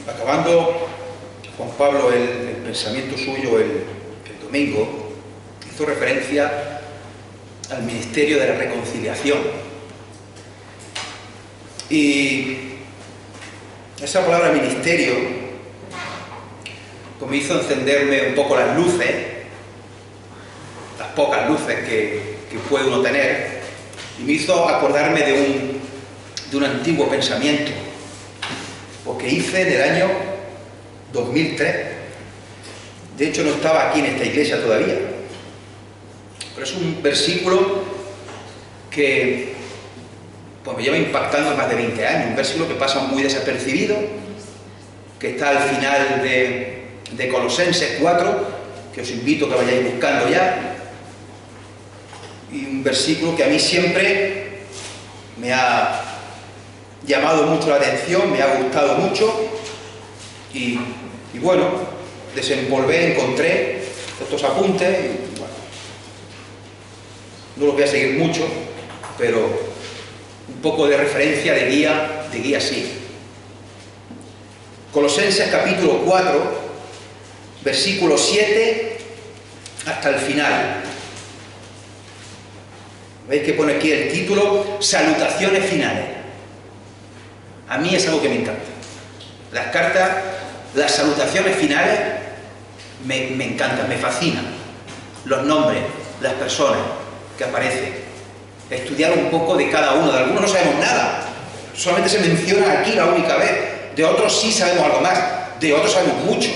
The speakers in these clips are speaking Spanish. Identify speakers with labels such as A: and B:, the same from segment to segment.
A: Acabando Juan Pablo el pensamiento suyo el domingo, hizo referencia al ministerio de la reconciliación. Y esa palabra ministerio pues me hizo encenderme un poco las luces, las pocas luces que puede uno tener, y me hizo acordarme de un antiguo pensamiento, porque hice en el año 2003. De hecho, no estaba aquí en esta iglesia todavía, pero es un versículo que pues me lleva impactando más de 20 años, un versículo que pasa muy desapercibido, que está al final de Colosenses 4, que os invito a que vayáis buscando ya, y un versículo que a mí siempre me ha llamado mucho la atención, me ha gustado mucho, y bueno, desempolvé, encontré estos apuntes, y bueno, no los voy a seguir mucho, pero un poco de referencia, de guía sí. Colosenses capítulo 4, versículo 7 hasta el final. ¿Veis que pone aquí el título? Salutaciones finales. A mí es algo que me encanta. Las cartas, las salutaciones finales me encantan, me fascinan. Los nombres, las personas que aparecen. Estudiar un poco de cada uno. De algunos no sabemos nada. Solamente se menciona aquí la única vez. De otros sí sabemos algo más. De otros sabemos mucho.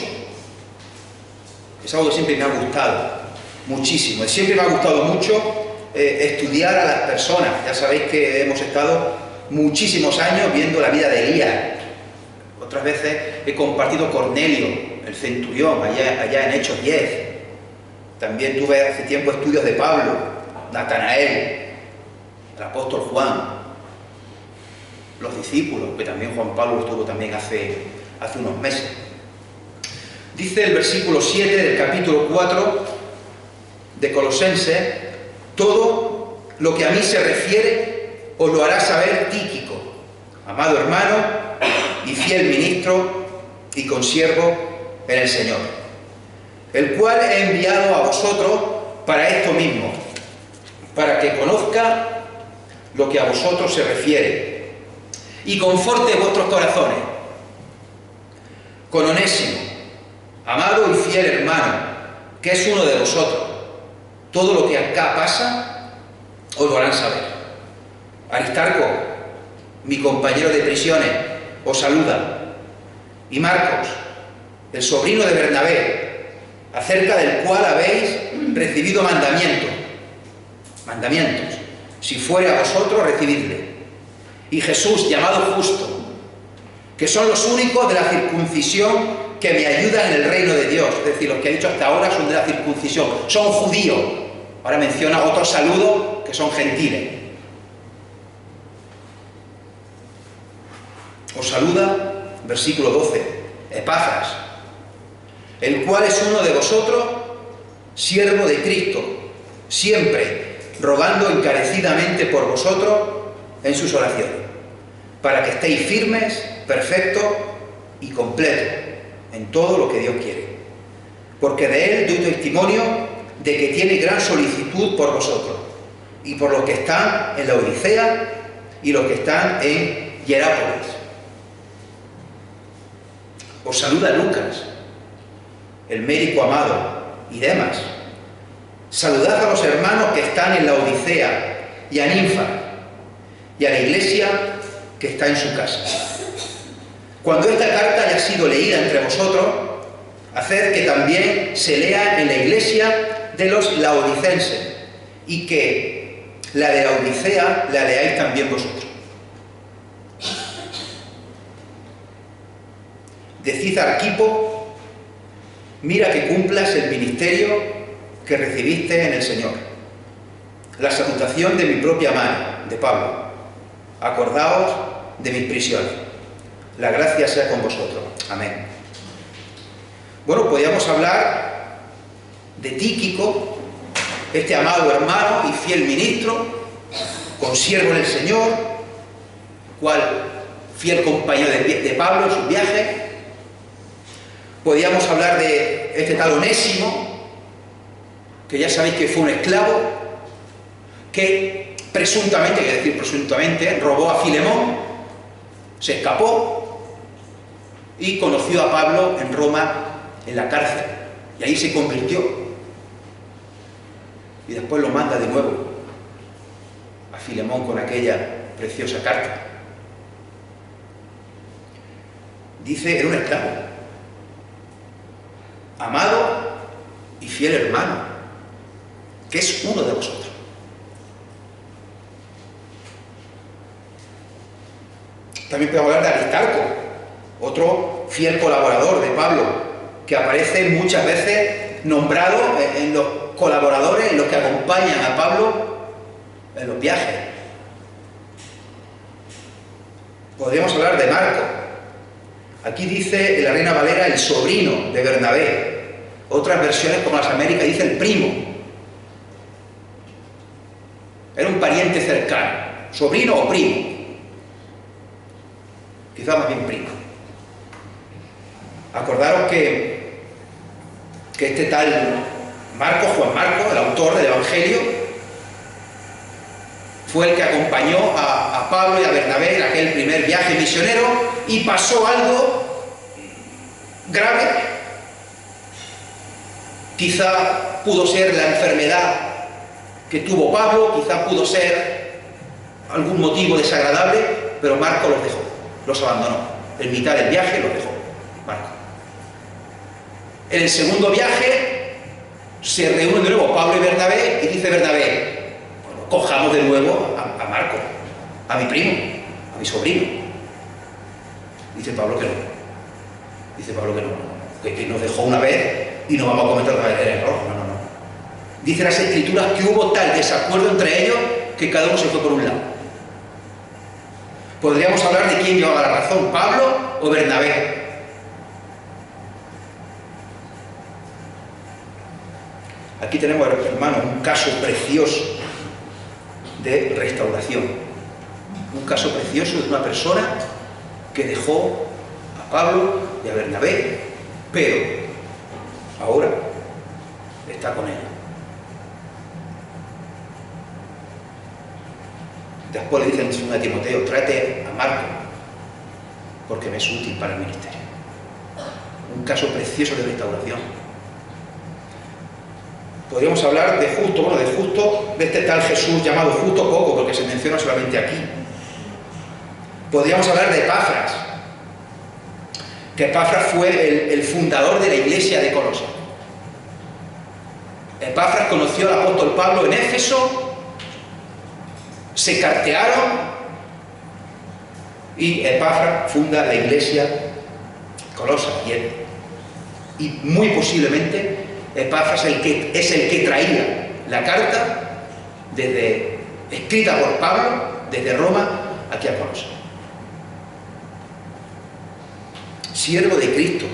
A: Es algo que siempre me ha gustado. Muchísimo. Siempre me ha gustado mucho estudiar a las personas. Ya sabéis que hemos estado muchísimos años viendo la vida de Elías. Otras veces he compartido Cornelio, el centurión, allá en Hechos 10. También tuve hace tiempo estudios de Pablo, Natanael, el apóstol Juan, los discípulos, que también Juan Pablo estuvo también hace unos meses. Dice el versículo 7 del capítulo 4 de Colosenses: todo lo que a mí se refiere os lo hará saber Tíquico, amado hermano y fiel ministro y consiervo en el Señor, el cual he enviado a vosotros para esto mismo, para que conozca lo que a vosotros se refiere y conforte vuestros corazones. Con Onésimo, amado y fiel hermano, que es uno de vosotros, todo lo que acá pasa os lo harán saber. Aristarco, mi compañero de prisiones, os saluda, y Marcos, el sobrino de Bernabé, acerca del cual habéis recibido mandamientos. Si fuere a vosotros, recibidle. Y Jesús, llamado Justo, que son los únicos de la circuncisión que me ayudan en el reino de Dios. Es decir, los que he dicho hasta ahora son de la circuncisión, son judíos. Ahora menciona otros saludos que son gentiles. Os saluda, versículo 12, Epafras, el cual es uno de vosotros, siervo de Cristo, siempre rogando encarecidamente por vosotros en sus oraciones, para que estéis firmes, perfectos y completos en todo lo que Dios quiere. Porque de él doy testimonio de que tiene gran solicitud por vosotros, y por los que están en la Odisea y los que están en Hierápolis. Os saluda Lucas, el médico amado, y Demas. Saludad a los hermanos que están en la Odisea, y a Ninfa, y a la iglesia que está en su casa. Cuando esta carta haya sido leída entre vosotros, haced que también se lea en la iglesia de los laodicenses, y que la de la Odisea la leáis también vosotros. Decid a Arquipo: mira que cumplas el ministerio que recibiste en el Señor. La salutación de mi propia mano, de Pablo. Acordaos de mis prisiones. La gracia sea con vosotros. Amén. Bueno, podríamos hablar de Tíquico, este amado hermano y fiel ministro, consiervo en el Señor, cual fiel compañero de Pablo en sus viajes, Podríamos hablar de este tal Onésimo, que ya sabéis que fue un esclavo, que presuntamente, hay que decir presuntamente, robó a Filemón, se escapó y conoció a Pablo en Roma, en la cárcel, y ahí se convirtió. Y después lo manda de nuevo a Filemón con aquella preciosa carta. Dice, era un esclavo, amado y fiel hermano, que es uno de vosotros. También podemos hablar de Aristarco, otro fiel colaborador de Pablo, que aparece muchas veces nombrado en los colaboradores, en los que acompañan a Pablo en los viajes. Podríamos hablar de Marco. Aquí dice en la Reina Valera el sobrino de Bernabé. Otras versiones, como las Américas, dice el primo. Era un pariente cercano, sobrino o primo. Quizá más bien primo. Acordaros que este tal Marco, Juan Marco, el autor del Evangelio, fue el que acompañó a Pablo y a Bernabé en aquel primer viaje misionero, y pasó algo grave. Quizá pudo ser la enfermedad que tuvo Pablo, quizá pudo ser algún motivo desagradable, pero Marco los dejó, los abandonó. En mitad del viaje los dejó Marco. En el segundo viaje se reúnen de nuevo Pablo y Bernabé, y dice Bernabé, bueno, cojamos de nuevo a Marco, a mi primo, a mi sobrino. Dice Pablo que no. Dice Pablo que no, que nos dejó una vez y no vamos a cometer otra vez el error. No. Dice las Escrituras que hubo tal desacuerdo entre ellos que cada uno se fue por un lado. Podríamos hablar de quién llevaba la razón, Pablo o Bernabé. Aquí tenemos, hermanos, un caso precioso de restauración. Un caso precioso de una persona que dejó a Pablo y a Bernabé, pero ahora está con ellos. Después le dicen a Timoteo, tráete a Marco, porque me es útil para el ministerio. Un caso precioso de restauración. Podríamos hablar de Justo, de este tal Jesús llamado Justo poco, porque se menciona solamente aquí. Podríamos hablar de Epafras, que Epafras fue el fundador de la iglesia de Colosas. Epafras conoció al apóstol Pablo en Éfeso, se cartearon y Epafras funda la iglesia Colosas. Y muy posiblemente Epafras es el que traía la carta escrita por Pablo desde Roma aquí a Colosas. Siervo de Cristo,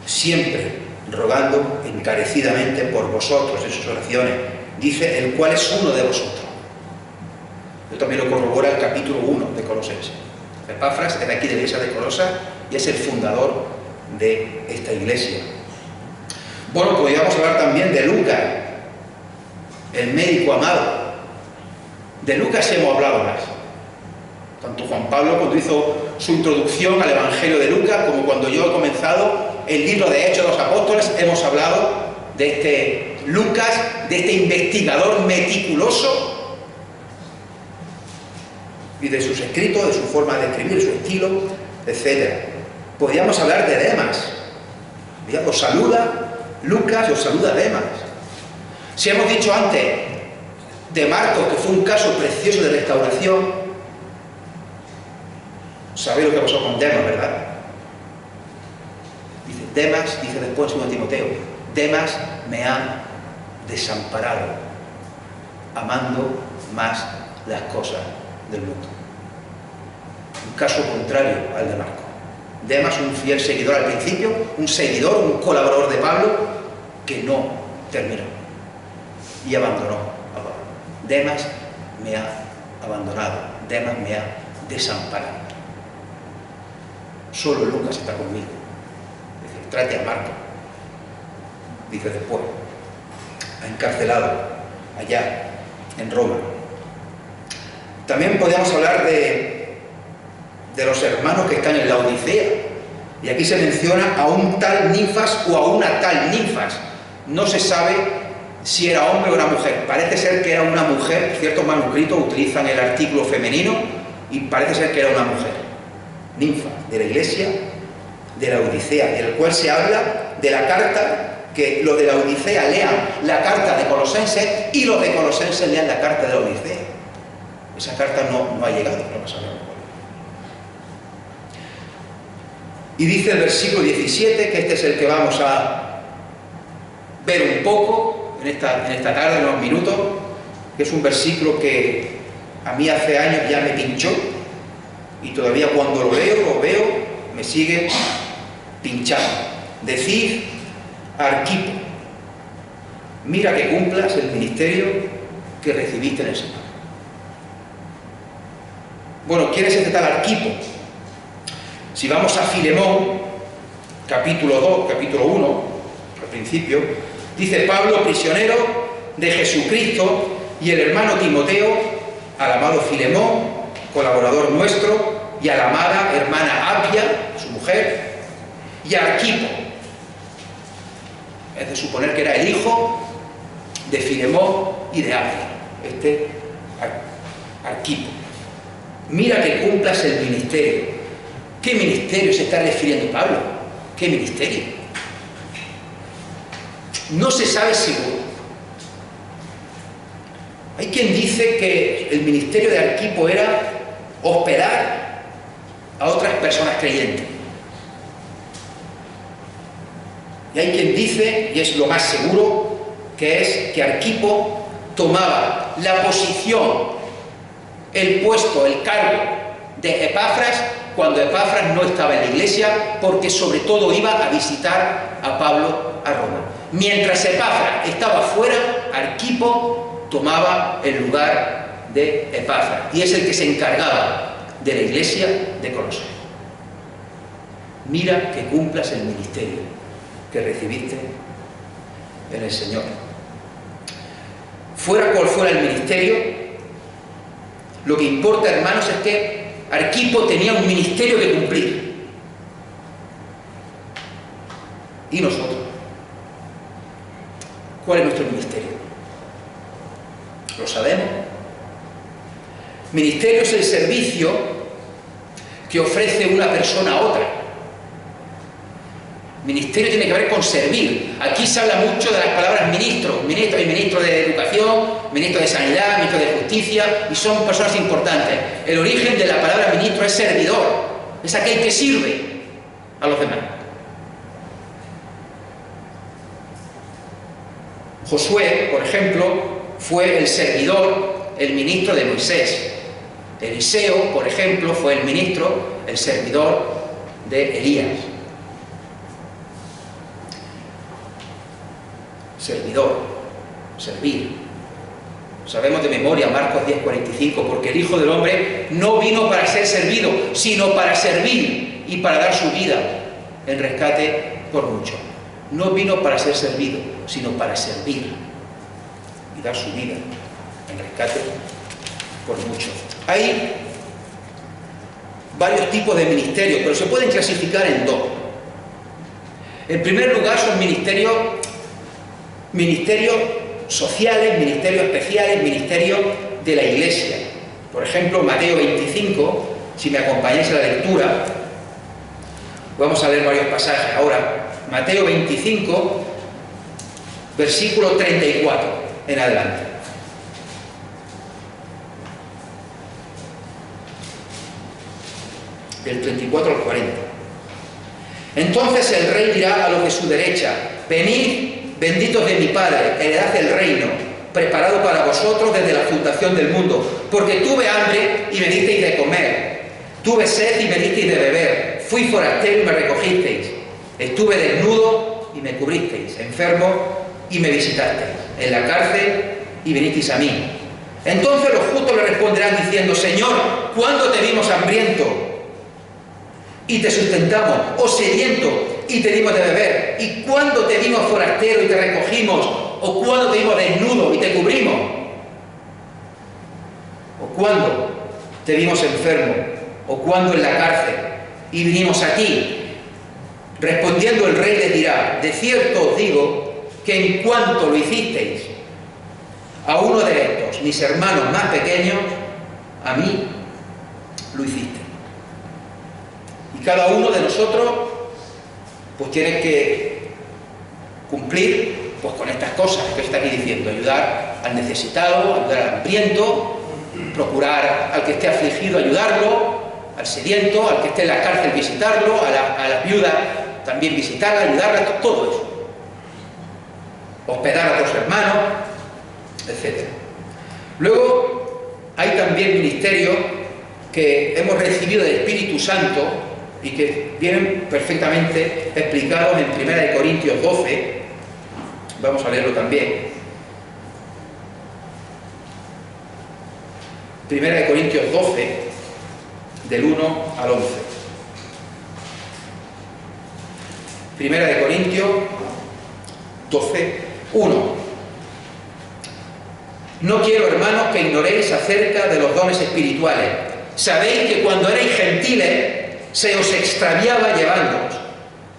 A: siempre rogando encarecidamente por vosotros en sus oraciones, dice, el cual es uno de vosotros. Yo también lo corrobora el capítulo 1 de Colosenses. Epafras es de aquí de la iglesia de Colosas y es el fundador de esta iglesia. Bueno, podríamos hablar también de Lucas, el médico amado. De Lucas hemos hablado más. Tanto Juan Pablo, cuando hizo su introducción al Evangelio de Lucas, como cuando yo he comenzado el libro de Hechos de los Apóstoles, hemos hablado de este Lucas, de este investigador meticuloso, y de sus escritos, de su forma de escribir, su estilo, etc. Podríamos hablar de Demas. Os saluda Lucas y os saluda Demas. Si hemos dicho antes de Marcos, que fue un caso precioso de restauración, sabéis lo que pasó con Demas, ¿verdad? Dice, Demas, dice después en Timoteo, Demas me ha desamparado, amando más las cosas del mundo. Un caso contrario al de Marcos. Demas, un fiel seguidor al principio, un seguidor, un colaborador de Pablo, que no terminó y abandonó a Pablo. Demas me ha abandonado, Demas me ha desamparado. Solo Lucas está conmigo. Es decir, trate a Marcos. Dice después, ha encarcelado allá en Roma. También podemos hablar de los hermanos que están en la Odisea, y aquí se menciona a un tal Ninfas o a una tal Ninfas. No se sabe si era hombre o una mujer. Parece ser que era una mujer. Ciertos manuscritos utilizan el artículo femenino y parece ser que era una mujer. Ninfa, de la iglesia de la Odisea, en el cual se habla de la carta, que los de la Odisea lean la carta de Colosenses y los de Colosenses lean la carta de la Odisea. Esa carta no ha llegado, no sabemos. Y dice el versículo 17, que este es el que vamos a ver un poco en esta tarde, en unos minutos, que es un versículo que a mí hace años ya me pinchó, y todavía cuando lo veo, me sigue pinchando. Decid a Arquipo, mira que cumplas el ministerio que recibiste en el Señor. Bueno, ¿quién es este tal Arquipo? Si vamos a Filemón, capítulo 2, capítulo 1, al principio, dice Pablo, prisionero de Jesucristo, y el hermano Timoteo, al amado Filemón, colaborador nuestro, y a la amada hermana Apia, su mujer, y a Arquipo. Es de suponer que era el hijo de Filemón y de Apia, este Arquipo. Mira que cumplas el ministerio. ¿Qué ministerio se está refiriendo Pablo? ¿Qué ministerio? No se sabe seguro. Hay quien dice que el ministerio de Arquipo era hospedar a otras personas creyentes. Y hay quien dice, y es lo más seguro, que es que Arquipo tomaba la posición, el puesto, el cargo de Epafras cuando Epafras no estaba en la iglesia, porque sobre todo iba a visitar a Pablo a Roma. Mientras Epafras estaba fuera, Arquipo tomaba el lugar de Epafras, y es el que se encargaba de la iglesia de Colosas. Mira que cumplas el ministerio que recibiste en el Señor. Fuera cual fuera el ministerio, lo que importa, hermanos, es que Arquipo tenía un ministerio que cumplir. ¿Y nosotros? ¿Cuál es nuestro ministerio? ¿Lo sabemos? Ministerio es el servicio que ofrece una persona a otra. Ministerio tiene que ver con servir. Aquí se habla mucho de las palabras ministro. Hay ministro de Educación, ministro de Sanidad, ministro de Justicia, y son personas importantes. El origen de la palabra ministro es servidor. Es aquel que sirve a los demás. Josué, por ejemplo, fue el servidor, el ministro de Moisés. Eliseo, por ejemplo, fue el ministro, el servidor de Elías. Servidor, servir. Sabemos de memoria Marcos 10:45, porque el Hijo del Hombre no vino para ser servido, sino para servir y para dar su vida en rescate por muchos. No vino para ser servido, sino para servir y dar su vida en rescate por muchos. Hay varios tipos de ministerios, pero se pueden clasificar en dos. En primer lugar son ministerios sociales, ministerios especiales, ministerios de la Iglesia. Por ejemplo, Mateo 25, si me acompañáis a la lectura, vamos a leer varios pasajes ahora. Mateo 25, versículo 34 en adelante. Del 34 al 40. Entonces el rey dirá a los de su derecha: venid, benditos de mi Padre, heredad el reino, preparado para vosotros desde la fundación del mundo. Porque tuve hambre y me disteis de comer, tuve sed y me disteis de beber, fui forastero y me recogisteis, estuve desnudo y me cubristeis, enfermo y me visitasteis, en la cárcel y vinisteis a mí. Entonces los justos le responderán diciendo: Señor, ¿cuándo te vimos hambriento y te sustentamos, o sediento y te dimos de beber? ¿Y cuándo te vimos forastero y te recogimos? ¿O cuándo te vimos desnudo y te cubrimos? ¿O cuándo te vimos enfermo? ¿O cuándo en la cárcel y vinimos a ti? Respondiendo el rey les dirá: de cierto os digo que en cuanto lo hicisteis a uno de estos, mis hermanos más pequeños, a mí lo hiciste. Y cada uno de nosotros pues tiene que cumplir pues con estas cosas que está aquí diciendo: ayudar al necesitado, ayudar al hambriento, procurar al que esté afligido, ayudarlo, al sediento, al que esté en la cárcel, visitarlo, a la viuda también visitarla, ayudarla, todo eso. Hospedar a otros hermanos, etc. Luego hay también ministerios que hemos recibido del Espíritu Santo y que vienen perfectamente explicados en 1 Corintios 12. Vamos a leerlo también. 1 Corintios 12, del 1 al 11. 1 Corintios 12, 1. No quiero, hermanos, que ignoréis acerca de los dones espirituales. Sabéis que cuando erais gentiles se os extraviaba llevándoos,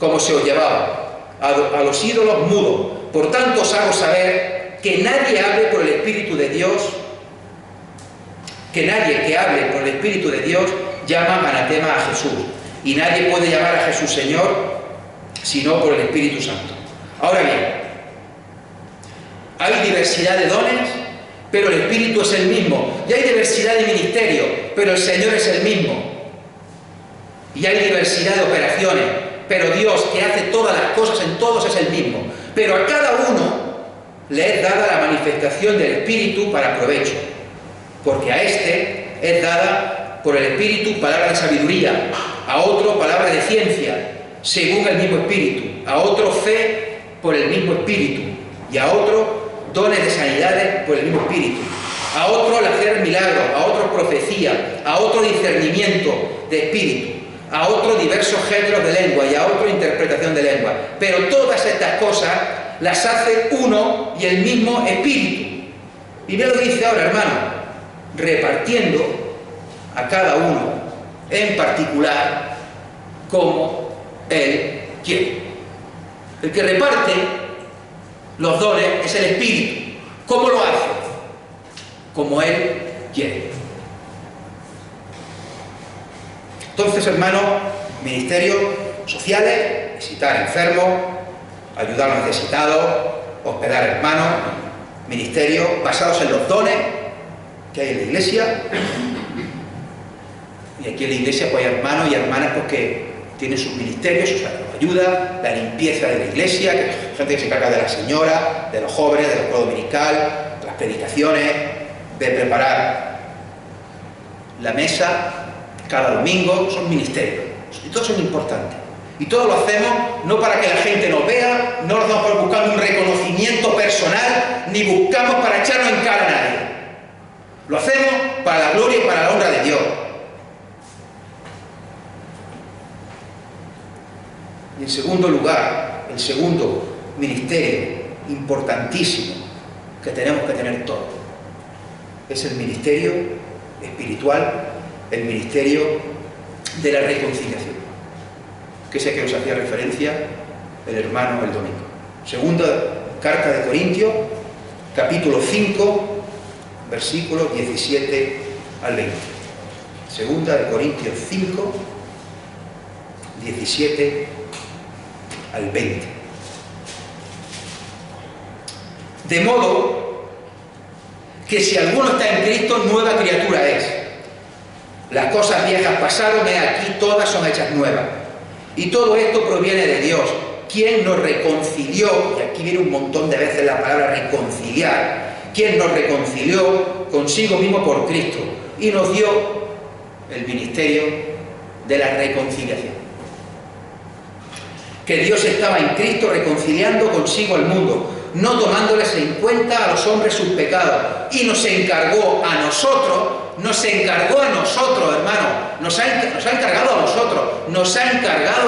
A: como se os llevaba a los ídolos mudos. Por tanto os hago saber que nadie hable por el Espíritu de Dios, que nadie que hable por el Espíritu de Dios llama anatema a Jesús. Y nadie puede llamar a Jesús Señor sino por el Espíritu Santo. Ahora bien, hay diversidad de dones, pero el Espíritu es el mismo. Y hay diversidad de ministerios, pero el Señor es el mismo. Y hay diversidad de operaciones, pero Dios, que hace todas las cosas en todos, es el mismo. Pero a cada uno le es dada la manifestación del Espíritu para provecho, porque a este es dada por el Espíritu palabra de sabiduría, a otro palabra de ciencia, según el mismo Espíritu, a otro fe por el mismo Espíritu, y a otro dones de sanidades por el mismo Espíritu, a otro el hacer milagros, a otro profecía, a otro discernimiento de espíritu, a otro diversos géneros de lengua y a otro interpretación de lengua. Pero todas estas cosas las hace uno y el mismo Espíritu. Y mira lo que dice ahora, hermano: repartiendo a cada uno en particular como Él quiere. El que reparte los dones es el Espíritu. ¿Cómo lo hace? Como Él quiere. Entonces, hermanos, ministerios sociales: visitar enfermos, ayudar a los necesitados, hospedar hermanos. Ministerios basados en los dones que hay en la iglesia. Y aquí en la iglesia pues hay hermanos y hermanas pues, que tienen sus ministerios, sus ayuda, la limpieza de la iglesia, que hay gente que se encarga de la señora, de los jóvenes, de la escuela dominical, de las predicaciones, de preparar la mesa cada domingo. Son ministerios y todos son importantes. Y todo lo hacemos no para que la gente nos vea, no lo hacemos buscando un reconocimiento personal, ni buscamos para echarnos en cara a nadie. Lo hacemos para la gloria y para la honra de Dios. Y en segundo lugar, el segundo ministerio importantísimo que tenemos que tener todos es el ministerio espiritual, el ministerio de la reconciliación, que es el que nos hacía referencia el hermano el domingo. Segunda carta de Corintios, capítulo 5, versículos 17 al 20. Segunda de Corintios 5, 17 al 20. De modo que si alguno está en Cristo, nueva criatura es. Las cosas viejas pasaron, he aquí todas son hechas nuevas. Y todo esto proviene de Dios, quien nos reconcilió, y aquí viene un montón de veces la palabra reconciliar, quien nos reconcilió consigo mismo por Cristo y nos dio el ministerio de la reconciliación. Que Dios estaba en Cristo reconciliando consigo al mundo, no tomándoles en cuenta a los hombres sus pecados, y nos encargó a nosotros, hermano, nos ha encargado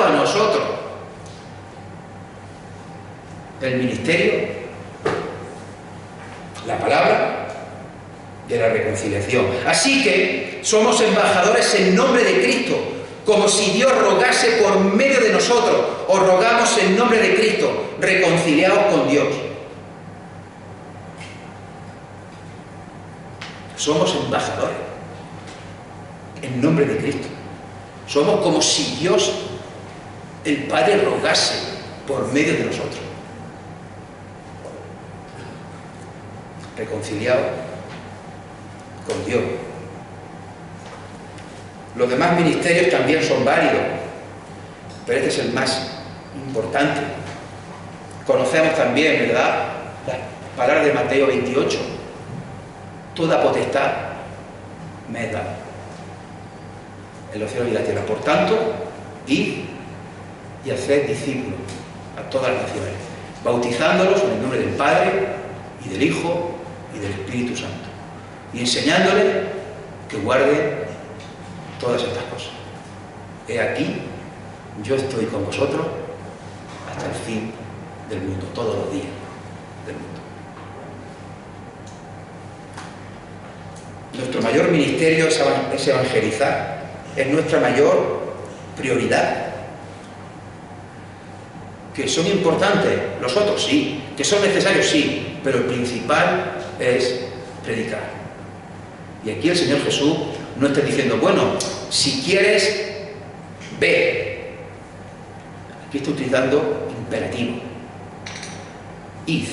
A: a nosotros, el ministerio, la palabra de la reconciliación. Así que somos embajadores en nombre de Cristo, como si Dios rogase por medio de nosotros. Os rogamos en nombre de Cristo, reconciliaos con Dios. Somos embajadores en nombre de Cristo. Somos como si Dios, el Padre, rogase por medio de nosotros. Reconciliados con Dios. Los demás ministerios también son válidos, pero este es el más importante. Conocemos también, ¿verdad?, las palabras de Mateo 28. Toda potestad me es dada en los cielos y la tierra. Por tanto, id y haced discípulos a todas las naciones, bautizándolos en el nombre del Padre y del Hijo y del Espíritu Santo, y enseñándoles que guarden todas estas cosas. He aquí, yo estoy con vosotros hasta el fin del mundo, todos los días del mundo. Nuestro mayor ministerio es evangelizar, es nuestra mayor prioridad. Que son importantes los otros, sí, que son necesarios, sí, pero el principal es predicar. Y aquí el Señor Jesús no está diciendo, bueno, si quieres, ve. Aquí está utilizando imperativo. Id,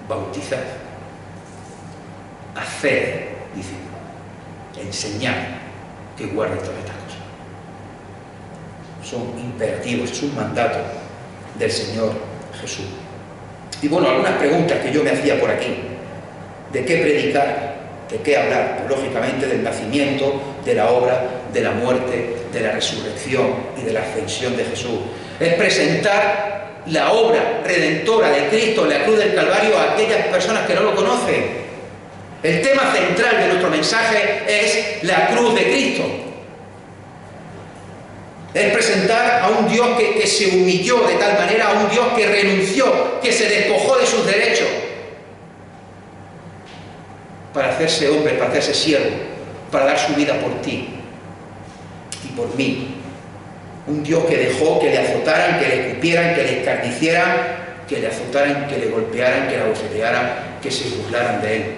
A: bautizad, haced discípulos, enseñad que guarden todas estas cosas. Son imperativos, es un mandato del Señor Jesús. Y bueno, algunas preguntas que yo me hacía por aquí. ¿De qué predicar? ¿De qué hablar? Pues, lógicamente del nacimiento, de la obra, de la muerte, de la resurrección y de la ascensión de Jesús. Es presentar la obra redentora de Cristo en la cruz del Calvario a aquellas personas que no lo conocen. El tema central de nuestro mensaje es la cruz de Cristo. Es presentar a un Dios que se humilló de tal manera, a un Dios que renunció, que se despojó de sus derechos para hacerse hombre, para hacerse siervo, para dar su vida por ti y por mí. Un Dios que dejó que le azotaran, que le escupieran, que le escarnecieran, que le azotaran, que le golpearan, que le abofetearan, que se burlaran de él.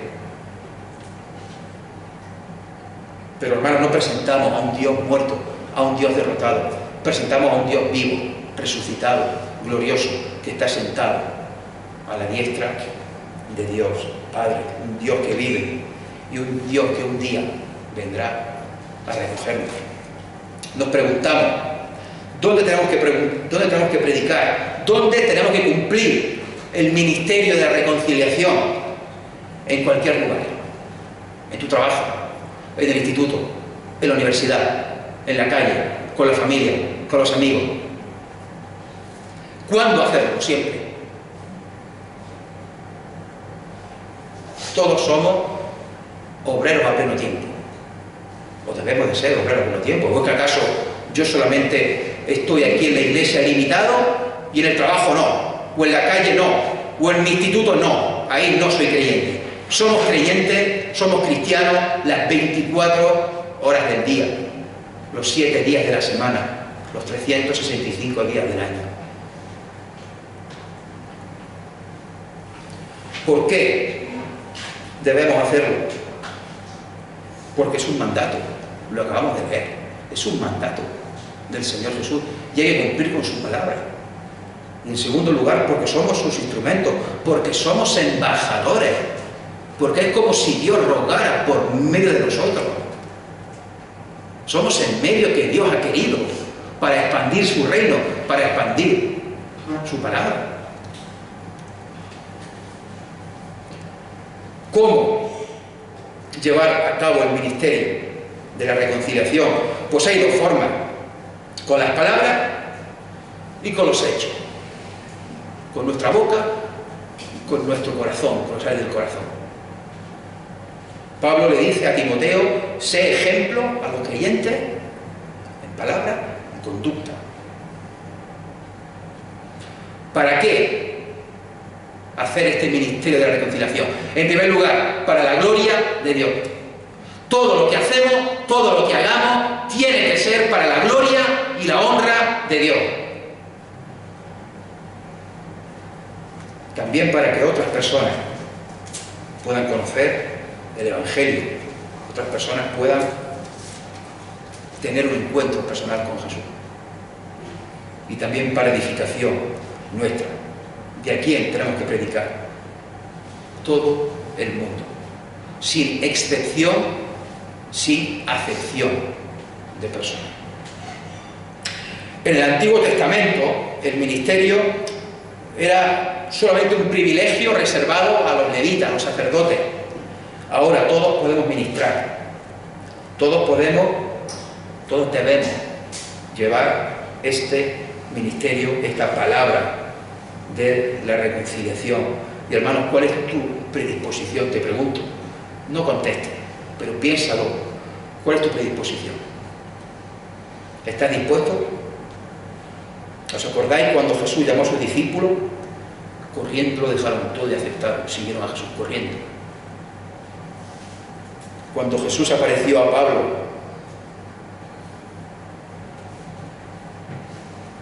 A: Pero hermanos, no presentamos a un Dios muerto, a un Dios derrotado. Presentamos a un Dios vivo, resucitado, glorioso, que está sentado a la diestra de Dios Padre, un Dios que vive y un Dios que un día vendrá a recogernos. Nos preguntamos, ¿dónde tenemos que predicar? ¿Dónde tenemos que cumplir el ministerio de la reconciliación? En cualquier lugar. En tu trabajo, en el instituto, en la universidad, en la calle, con la familia, con los amigos. ¿Cuándo hacerlo? Siempre. Todos somos obreros a pleno tiempo. O debemos de ser obreros a pleno tiempo. ¿O es que acaso yo solamente estoy aquí en la iglesia limitado y en el trabajo no? ¿O en la calle no? ¿O en mi instituto no? Ahí no soy creyente. Somos creyentes, somos cristianos las 24 horas del día, los 7 días de la semana, los 365 días del año. ¿Por qué debemos hacerlo? Porque es un mandato, lo acabamos de ver, es un mandato del Señor Jesús y hay que cumplir con su palabra. Y en segundo lugar, porque somos sus instrumentos, porque somos embajadores, porque es como si Dios rogara por medio de nosotros. Somos el medio que Dios ha querido para expandir su reino, para expandir su palabra. ¿Cómo llevar a cabo el ministerio de la reconciliación? Pues hay dos formas, con las palabras y con los hechos, con nuestra boca y con nuestro corazón, con los aires del corazón. Pablo le dice a Timoteo, sé ejemplo a los creyentes en palabra y conducta. ¿Para qué hacer este ministerio de la reconciliación? En primer lugar, para la gloria de Dios. Todo lo que hacemos, todo lo que hagamos, tiene que ser para la gloria y la honra de Dios. También para que otras personas puedan conocer el Evangelio, otras personas puedan tener un encuentro personal con Jesús. Y también para edificación nuestra. ¿De a quién tenemos que predicar? Todo el mundo, sin excepción, sin acepción de personas. En el Antiguo Testamento, el ministerio era solamente un privilegio reservado a los levitas, a los sacerdotes. Ahora todos podemos ministrar, todos debemos llevar este ministerio, esta palabra de la reconciliación. Y hermanos, ¿cuál es tu predisposición? Te pregunto. No contestes, pero piénsalo. ¿Cuál es tu predisposición? ¿Estás dispuesto? ¿Os acordáis cuando Jesús llamó a sus discípulos? Corriendo lo dejaron todo y aceptaron, siguieron a Jesús corriendo. Cuando Jesús apareció a Pablo: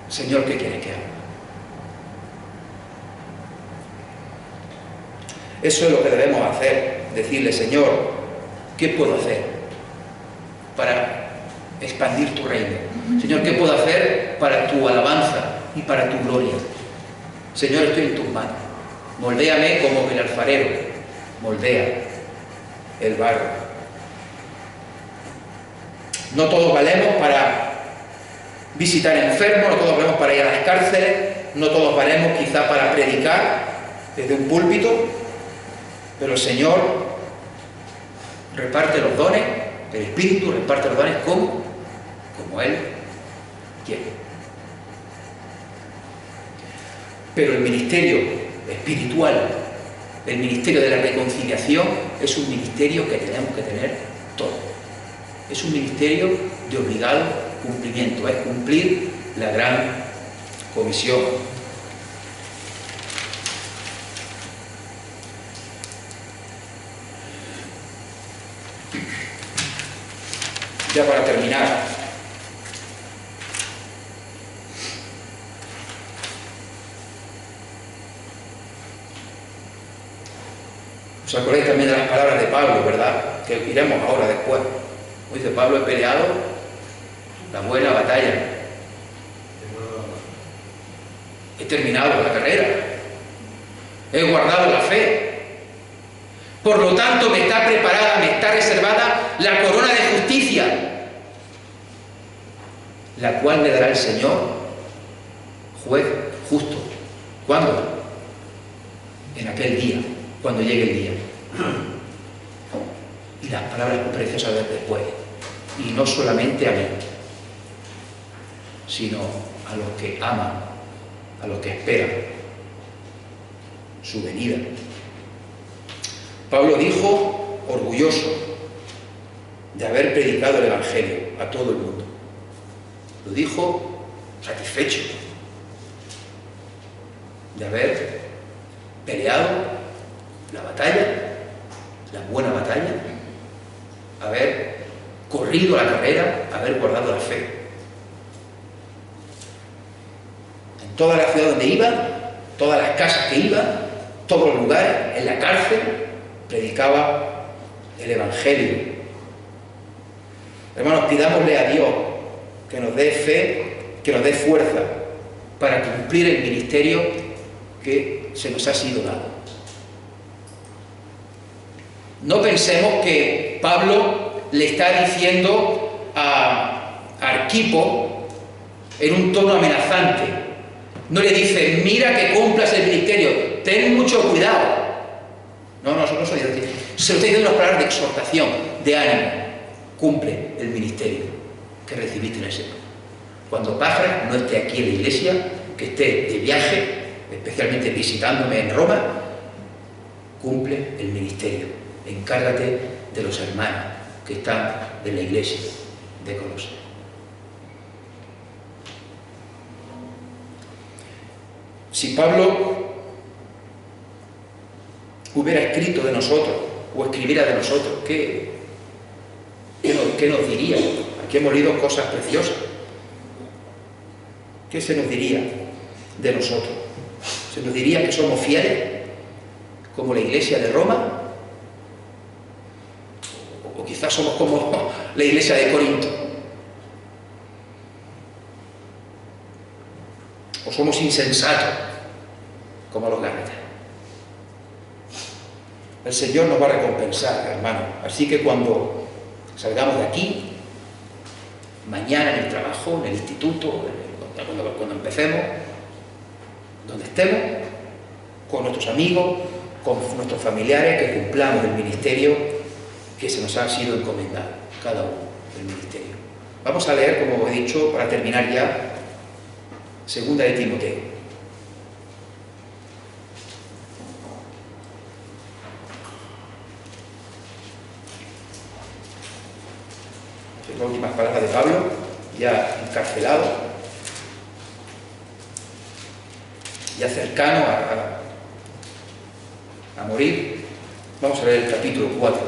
A: Señor, ¿qué quieres que haga? Eso es lo que debemos hacer, decirle: Señor, ¿qué puedo hacer para expandir tu reino? Señor, ¿qué puedo hacer para tu alabanza y para tu gloria? Señor, estoy en tus manos. Moldéame como el alfarero moldea el barro. No todos valemos para visitar enfermos, no todos valemos para ir a las cárceles, no todos valemos quizá para predicar desde un púlpito, pero el Señor reparte los dones, el Espíritu reparte los dones como Él quiere. Pero el ministerio espiritual, el ministerio de la reconciliación, es un ministerio que tenemos que tener todos. Es un ministerio de obligado cumplimiento, es cumplir la gran comisión. Ya para terminar, os acordáis también de las palabras de Pablo, ¿verdad? Que iremos ahora después. Dice Pablo: he peleado la buena batalla, he terminado la carrera, he guardado la fe. Por lo tanto, me está preparada, me está reservada la corona de justicia, la cual me dará el Señor, juez justo. ¿Cuándo? En aquel día, cuando llegue el día. Y las palabras preciosas de después. Y no solamente a mí, sino a los que aman, a los que esperan su venida. Pablo dijo, orgulloso de haber predicado el Evangelio a todo el mundo. Lo dijo satisfecho de haber peleado la batalla, la buena batalla, haber corrido la carrera, haber guardado la fe. En toda la ciudad donde iba, todas las casas que iba, todos los lugares, en la cárcel, predicaba el Evangelio. Hermanos, pidámosle a Dios que nos dé fe, que nos dé fuerza para cumplir el ministerio que se nos ha sido dado. No pensemos que Pablo le está diciendo a Arquipo en un tono amenazante. No le dice: mira que cumplas el ministerio, ten mucho cuidado. No, eso no se lo dice. Se lo está diciendo unas palabras de exhortación, de ánimo. Cumple el ministerio que recibiste en el Señor. Cuando Pafras no esté aquí en la iglesia, que esté de viaje, especialmente visitándome en Roma, cumple el ministerio. Encárgate de los hermanos que están en la iglesia de Colosas. Si Pablo hubiera escrito de nosotros o escribiera de nosotros, ¿qué nos diría? Aquí hemos leído cosas preciosas. ¿Qué se nos diría de nosotros? ¿Se nos diría que somos fieles, como la Iglesia de Roma? O quizás somos como la Iglesia de Corinto. O somos insensatos, como los gálatas. El Señor nos va a recompensar, hermano. Así que cuando salgamos de aquí, mañana en el trabajo, en el instituto, cuando empecemos, donde estemos, con nuestros amigos, con nuestros familiares, que cumplamos el ministerio que se nos ha sido encomendado, cada uno del ministerio. Vamos a leer, como he dicho, para terminar ya, segunda de Timoteo. Las últimas palabras de Pablo, ya encarcelado, ya cercano a morir. Vamos a leer el capítulo 4.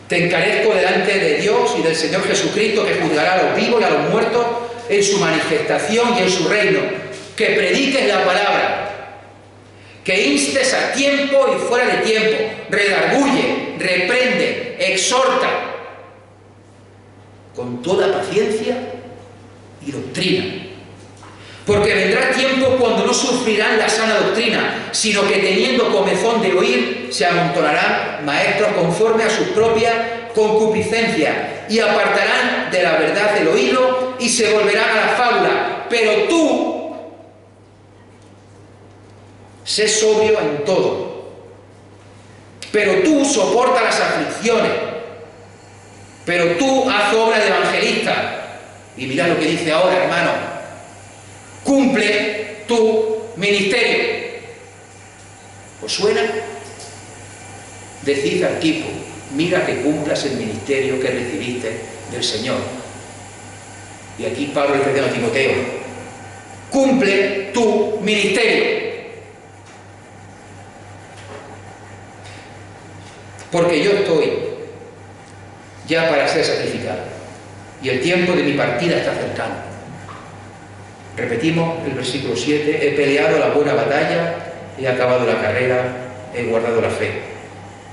A: Te encarezco delante de Dios y del Señor Jesucristo, que juzgará a los vivos y a los muertos en su manifestación y en su reino, que prediques la palabra, que instes a tiempo y fuera de tiempo, redarguye, reprende, exhorta, con toda paciencia y doctrina. Porque vendrá tiempo cuando no sufrirán la sana doctrina, sino que teniendo comezón de oír, se amontonarán maestros conforme a su propia concupiscencia, y apartarán de la verdad el oído, y se volverán a la fábula. Pero tú, sé sobrio en todo. Pero tú soporta las aflicciones. Pero tú haz obra de evangelista. Y mira lo que dice ahora, hermano. Cumple tu ministerio. ¿Os suena? Decid al tipo, mira que cumplas el ministerio que recibiste del Señor. Y aquí Pablo le dice a Timoteo, cumple tu ministerio. Porque yo estoy ya para ser sacrificado, y el tiempo de mi partida está cercano. Repetimos el versículo 7, he peleado la buena batalla, he acabado la carrera, he guardado la fe.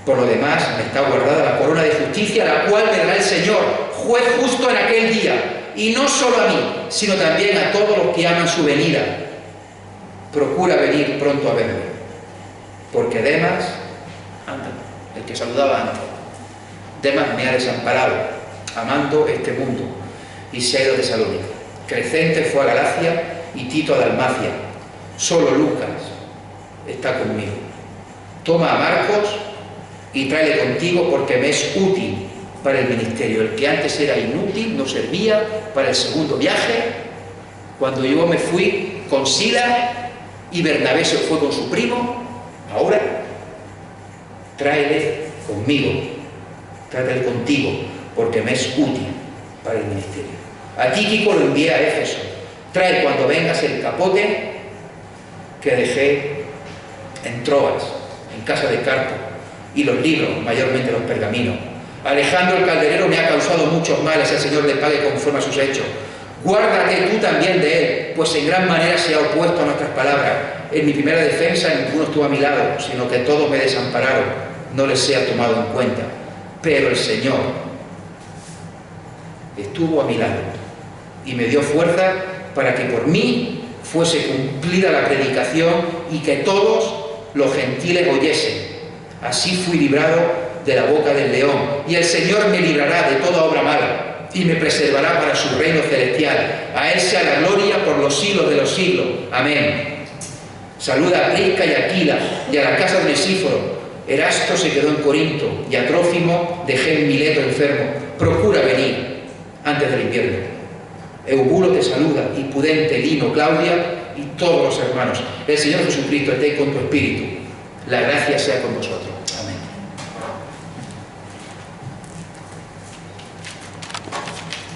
A: Por lo demás, me está guardada la corona de justicia, la cual me dará el Señor, juez justo en aquel día, y no solo a mí, sino también a todos los que aman su venida. Procura venir pronto a verme, porque Demas, el que saludaba antes, Demas me ha desamparado, amando este mundo, y se ha ido a Tesalónica. Crescente fue a Galacia y Tito a Dalmacia. Solo Lucas está conmigo. Toma a Marcos y tráele contigo, porque me es útil para el ministerio. El que antes era inútil, no servía para el segundo viaje. Cuando yo me fui con Silas y Bernabé se fue con su primo, ahora tráele conmigo, tráele contigo, porque me es útil para el ministerio. A Tíquico lo envié a Éfeso. Trae cuando vengas el capote que dejé en Troas, en casa de Carpo, y los libros, mayormente los pergaminos. Alejandro el calderero me ha causado muchos males, el Señor le pague conforme a sus hechos. Guárdate tú también de él, pues en gran manera se ha opuesto a nuestras palabras. En mi primera defensa ninguno estuvo a mi lado, sino que todos me desampararon, no les sea tomado en cuenta. Pero el Señor estuvo a mi lado y me dio fuerza para que por mí fuese cumplida la predicación y que todos los gentiles oyesen. Así fui librado de la boca del león, y el Señor me librará de toda obra mala y me preservará para su reino celestial. A Él sea la gloria por los siglos de los siglos. Amén. Saluda a Prisca y a Aquila y a la casa de Onesíforo. Erasto se quedó en Corinto y a Trófimo dejé en Mileto enfermo. Procura venir antes del invierno. Eubulo te saluda, y Pudente, Lino, Claudia y todos los hermanos. El Señor Jesucristo esté con tu espíritu. La gracia sea con vosotros.